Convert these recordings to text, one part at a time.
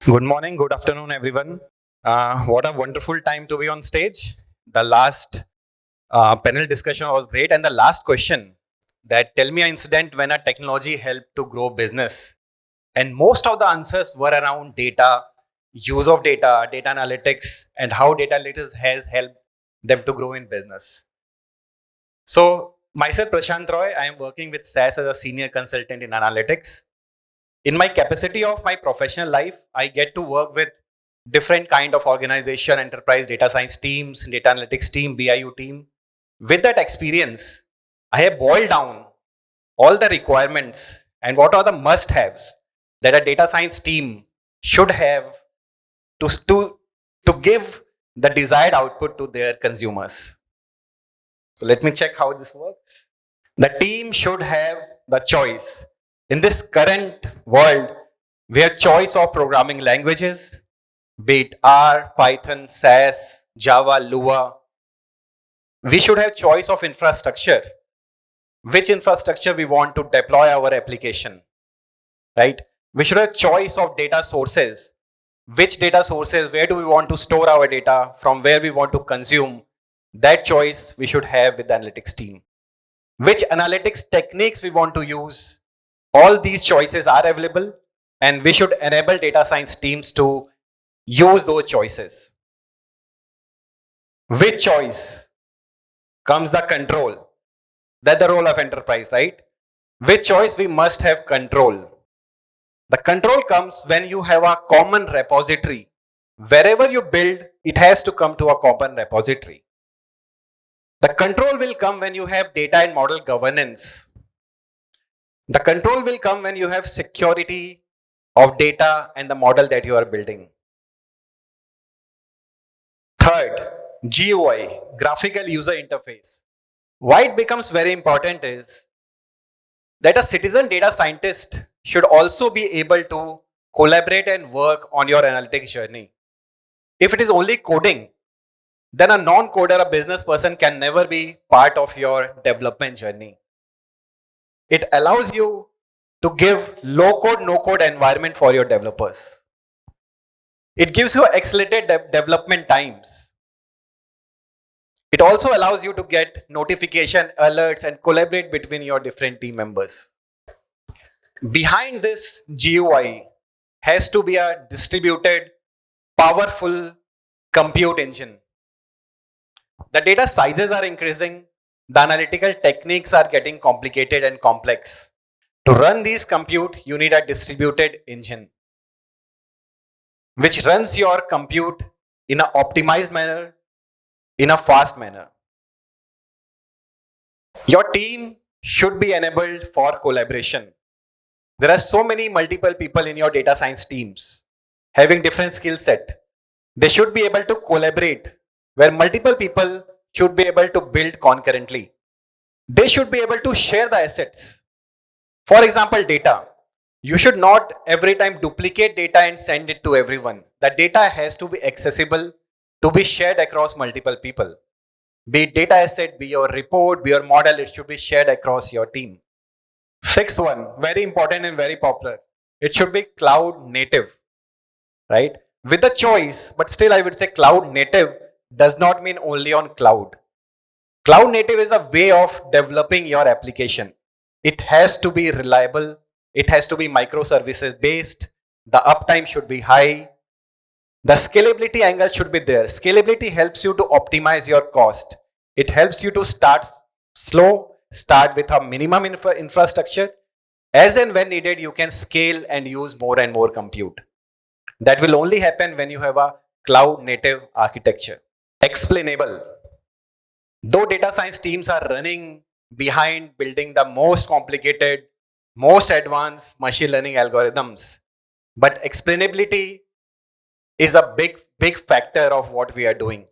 Good morning, good afternoon, everyone. What a wonderful time to be on stage. The last panel discussion was great, and the last question that tell me an incident when a technology helped to grow business. And most of the answers were around data, use of data, data analytics, and how data analytics has helped them to grow in business. So, myself, Prashant Roy, I am working with SAS as a senior consultant in analytics. In my capacity of my professional life, I get to work with different kind of organization, enterprise data science teams, data analytics team, BIU team. With that experience, I have boiled down all the requirements and what are the must haves that a data science team should have to give the desired output to their consumers. So let me check how this works. The team should have the choice. In this current world, we have choice of programming languages, be it R, Python, SAS, Java, Lua. We should have choice of infrastructure. Which infrastructure we want to deploy our application, right? We should have choice of data sources. Which data sources, where do we want to store our data, from where we want to consume. That choice we should have with the analytics team. Which analytics techniques we want to use. All these choices are available, and we should enable data science teams to use those choices. With choice comes the control. That's the role of enterprise, right? With choice, we must have control. The control comes when you have a common repository. Wherever you build, it has to come to a common repository. The control will come when you have data and model governance. The control will come when you have security of data and the model that you are building. Third, GUI, graphical user interface. Why it becomes very important is that a citizen data scientist should also be able to collaborate and work on your analytics journey. If it is only coding, then a non-coder, a business person can never be part of your development journey. It allows you to give low code, no code environment for your developers. It gives you accelerated development times. It also allows you to get notification alerts and collaborate between your different team members. Behind this GUI has to be a distributed, powerful compute engine. The data sizes are increasing, the analytical techniques are getting complicated and complex. To run these compute, you need a distributed engine which runs your compute in an optimized manner, in a fast manner. Your team should be enabled for collaboration. There are so many multiple people in your data science teams having different skill set. They should be able to collaborate where multiple people should be able to build concurrently. They should be able to share the assets. For example, data. You should not every time duplicate data and send it to everyone. The data has to be accessible to be shared across multiple people. Be it data asset, be your report, be your model, it should be shared across your team. Sixth one, very important and very popular. It should be cloud native, right? With a choice, but still I would say cloud native does not mean only on cloud. Cloud native is a way of developing your application. It has to be reliable. It has to be microservices based. The uptime should be high. The scalability angle should be there. Scalability helps you to optimize your cost. It helps you to start slow, start with a minimum infrastructure. As and when needed, you can scale and use more and more compute. That will only happen when you have a cloud native architecture. Explainable. Though data science teams are running behind building the most complicated, most advanced machine learning algorithms, but explainability is a big factor of what we are doing.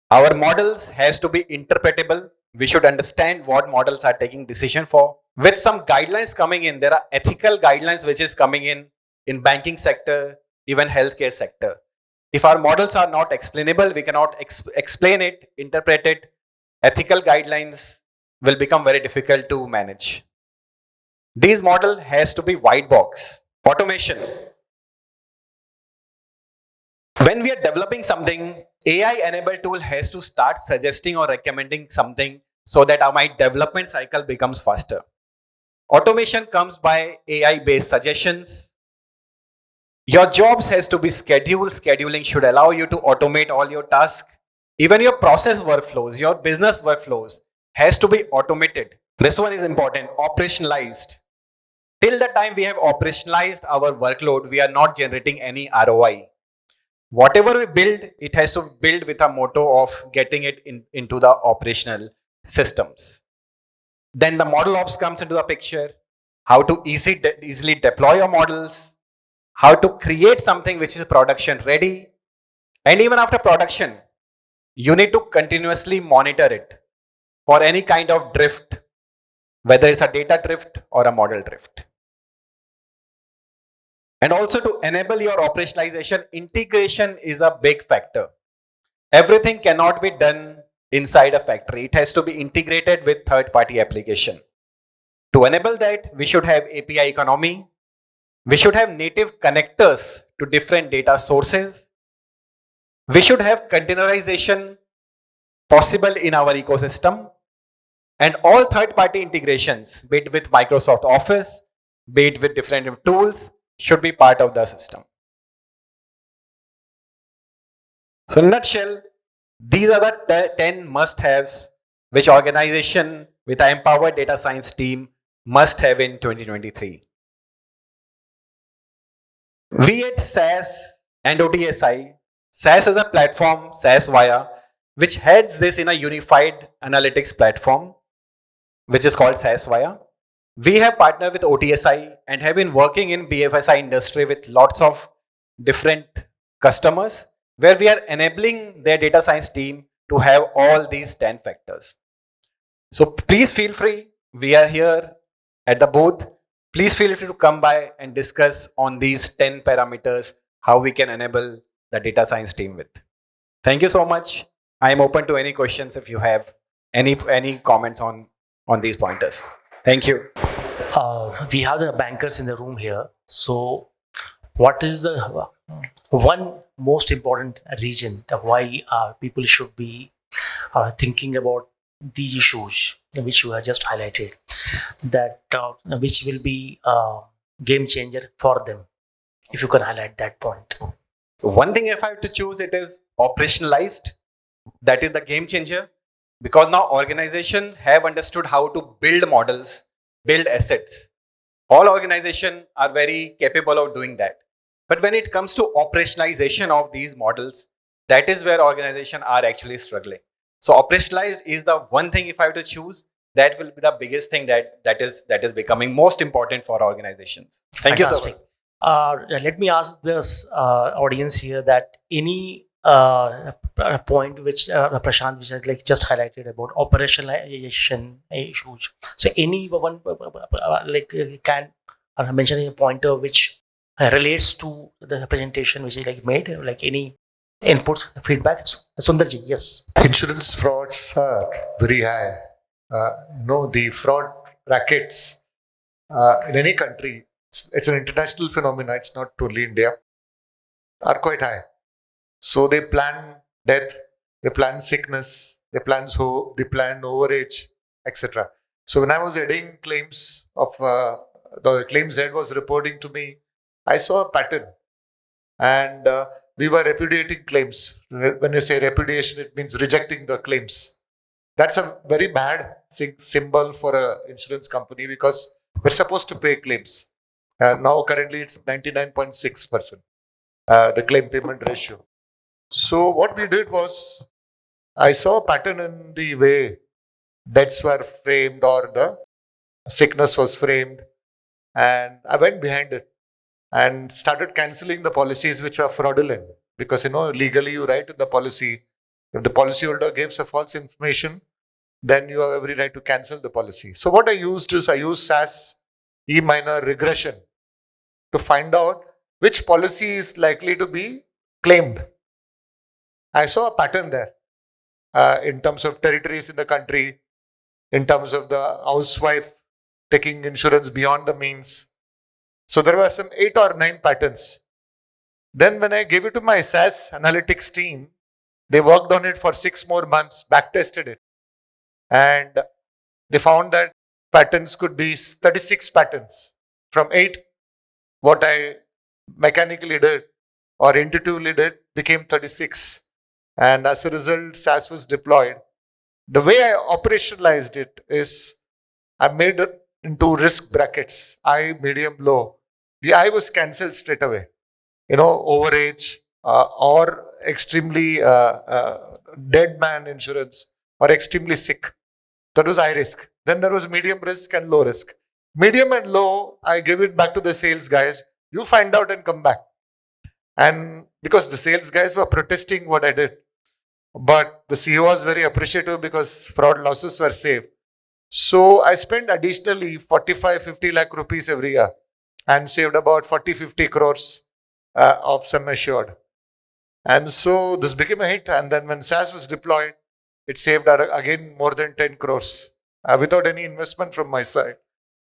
Our models has to be interpretable. We should understand what models are taking decision for. With some guidelines coming in, there are ethical guidelines which is coming in banking sector, even healthcare sector. If our models are not explainable, we cannot explain it, interpret it. Ethical guidelines will become very difficult to manage. These model has to be white box. Automation. When we are developing something, AI-enabled tool has to start suggesting or recommending something so that my development cycle becomes faster. Automation comes by AI-based suggestions. Your jobs has to be scheduled. Scheduling should allow you to automate all your tasks. Even your process workflows, your business workflows has to be automated. This one is important, operationalized. Till the time we have operationalized our workload, we are not generating any ROI. Whatever we build, it has to build with a motto of getting it into the operational systems. Then the model ops comes into the picture, how to easily deploy your models, how to create something which is production ready. And even after production, you need to continuously monitor it for any kind of drift, whether it's a data drift or a model drift. And also to enable your operationalization, integration is a big factor. Everything cannot be done inside a factory. It has to be integrated with third-party application. To enable that, we should have API economy. We should have native connectors to different data sources. We should have containerization possible in our ecosystem. And all third-party integrations, be it with Microsoft Office, be it with different tools, should be part of the system. So in a nutshell, these are the 10 must-haves which organization with an empowered data science team must have in 2023. We at SAS and OTSI, SAS is a platform, SAS Via, which heads this in a unified analytics platform, which is called SAS Via. We have partnered with OTSI and have been working in BFSI industry with lots of different customers where we are enabling their data science team to have all these 10 factors. So please feel free. We are here at the booth. Please feel free to come by and discuss on these 10 parameters, how we can enable the data science team with. Thank you so much. I am open to any questions if you have any comments on these pointers. Thank you. We have the bankers in the room here. So what is the one most important reason of why people should be thinking about these issues which you have just highlighted, that which will be a game changer for them? If you can highlight that point. So one thing, if I have to choose, it is operationalized. That is the game changer, because now organization have understood how to build models, build assets. All organizations are very capable of doing that. But when it comes to operationalization of these models, that is where organizations are actually struggling. So operationalized is the one thing, if I have to choose, that will be the biggest thing that is becoming most important for organizations. Thank Fantastic. you so much. Let me ask this audience here that any point which Prashant which has like just highlighted about operationalization issues. So any one can mention a pointer which relates to the presentation which is like made, like any inputs, feedbacks. Sundarji, yes. Insurance frauds are very high. The fraud rackets in any country, it's an international phenomenon, it's not totally India, are quite high. So they plan death, they plan sickness, they plan overage, etc. So when I was heading claims of the claims head was reporting to me, I saw a pattern, and we were repudiating claims. When you say repudiation, it means rejecting the claims. That's a very bad symbol for an insurance company, because we're supposed to pay claims. Now currently it's 99.6%, the claim payment ratio. So what we did was, I saw a pattern in the way debts were framed or the sickness was framed, and I went behind it and started cancelling the policies which were fraudulent. Because legally you write in the policy, if the policyholder gives a false information, then you have every right to cancel the policy. So what I used SAS E-minor regression to find out which policy is likely to be claimed. I saw a pattern there in terms of territories in the country, in terms of the housewife taking insurance beyond the means. So there were some 8 or 9 patterns. Then when I gave it to my SAS analytics team, they worked on it for 6 more months, back tested it, and they found that patterns could be 36 patterns from 8. What I mechanically did or intuitively did became 36. And as a result, SAS was deployed. The way I operationalized it is I made it into risk brackets, high, medium, low. The I was cancelled straight away. Overage or extremely dead man insurance or extremely sick. That was high risk. Then there was medium risk and low risk. Medium and low, I give it back to the sales guys. You find out and come back. And because the sales guys were protesting what I did, but the CEO was very appreciative because fraud losses were saved. So I spent additionally 45-50 lakh rupees every year and saved about 40-50 crores of sum assured. And so this became a hit. And then when SAS was deployed, it saved again more than 10 crores without any investment from my side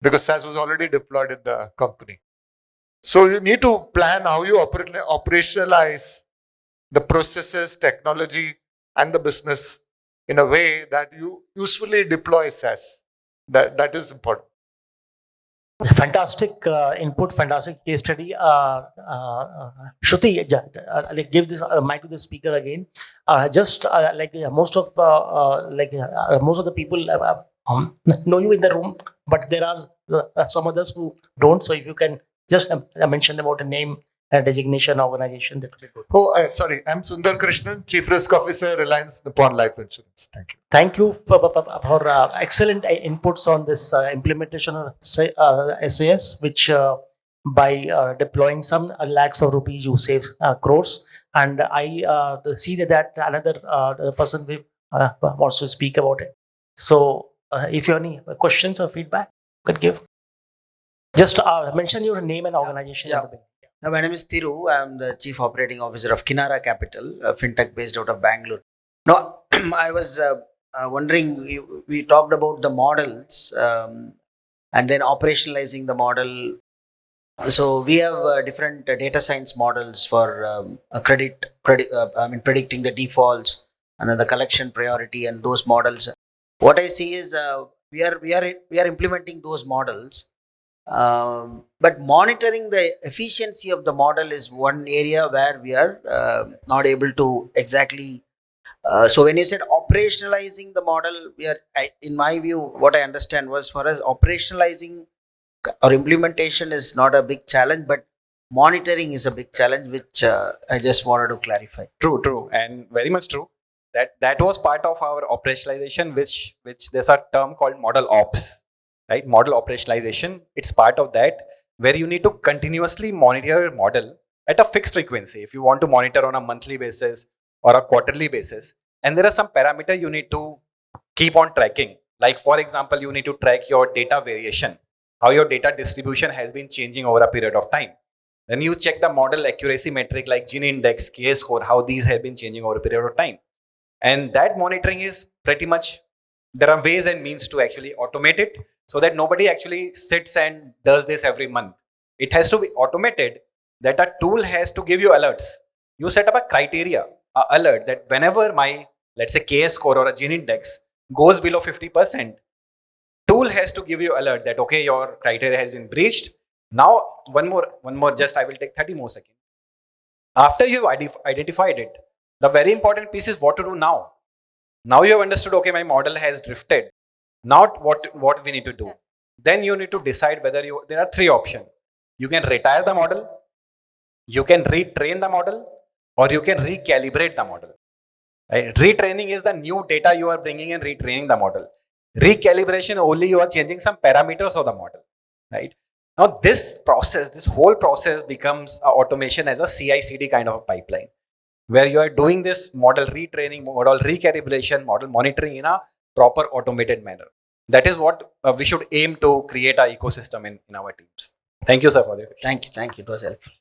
because SAS was already deployed in the company. So you need to plan how you operationalize the processes, technology, and the business in a way that you usefully deploy SAS. That is important. Fantastic input, fantastic case study. Shruti, give this mic to the speaker again. Most of most of the people know you in the room, but there are some others who don't. So if you can just mention about a name, designation, organization, that would be good. Oh, sorry. I'm Sundar Krishnan, Chief Risk Officer, Reliance Nippon Life Insurance. Thank you. Thank you for excellent inputs on this implementation of SAS, which by deploying some lakhs of rupees, you save crores. And I see that another person wants to speak about it. So if you have any questions or feedback, you could give. Just mention your name and organization. Yeah. My name is Thiru. I'm the Chief Operating Officer of Kinara Capital, a fintech based out of Bangalore. Now, I was wondering, we talked about the models and then operationalizing the model. So we have different data science models for predicting the defaults and then the collection priority and those models. What I see is we are implementing those models. But monitoring the efficiency of the model is one area where we are not able to exactly. So when you said operationalizing the model, in my view, what I understand was for us operationalizing or implementation is not a big challenge, but monitoring is a big challenge, which I just wanted to clarify. True, and very much true. That was part of our operationalization, which there's a term called model ops. Right, model operationalization, it's part of that, where you need to continuously monitor your model at a fixed frequency. If you want to monitor on a monthly basis or a quarterly basis, and there are some parameters you need to keep on tracking. Like for example, you need to track your data variation, how your data distribution has been changing over a period of time. Then you check the model accuracy metric like Gini index, KS score, how these have been changing over a period of time. And that monitoring is pretty much, there are ways and means to actually automate it, so that nobody actually sits and does this every month. It has to be automated, that a tool has to give you alerts. You set up a criteria, a alert that whenever my, let's say, KS score or a Gini index goes below 50%, tool has to give you alert that, okay, your criteria has been breached. Now, one more, just I will take 30 more seconds. After you've identified it, the very important piece is what to do now. Now you have understood, okay, my model has drifted. Now what we need to do? Then you need to decide whether there are three options. You can retire the model, you can retrain the model, or you can recalibrate the model. Right? Retraining is the new data you are bringing and retraining the model. Recalibration, only you are changing some parameters of the model. Right? Now this whole process becomes automation as a CI/CD kind of a pipeline, where you are doing this model retraining, model recalibration, model monitoring in a proper automated manner. That is what we should aim to create an ecosystem in our teams. Thank you, sir, for the question. Thank you. It was helpful.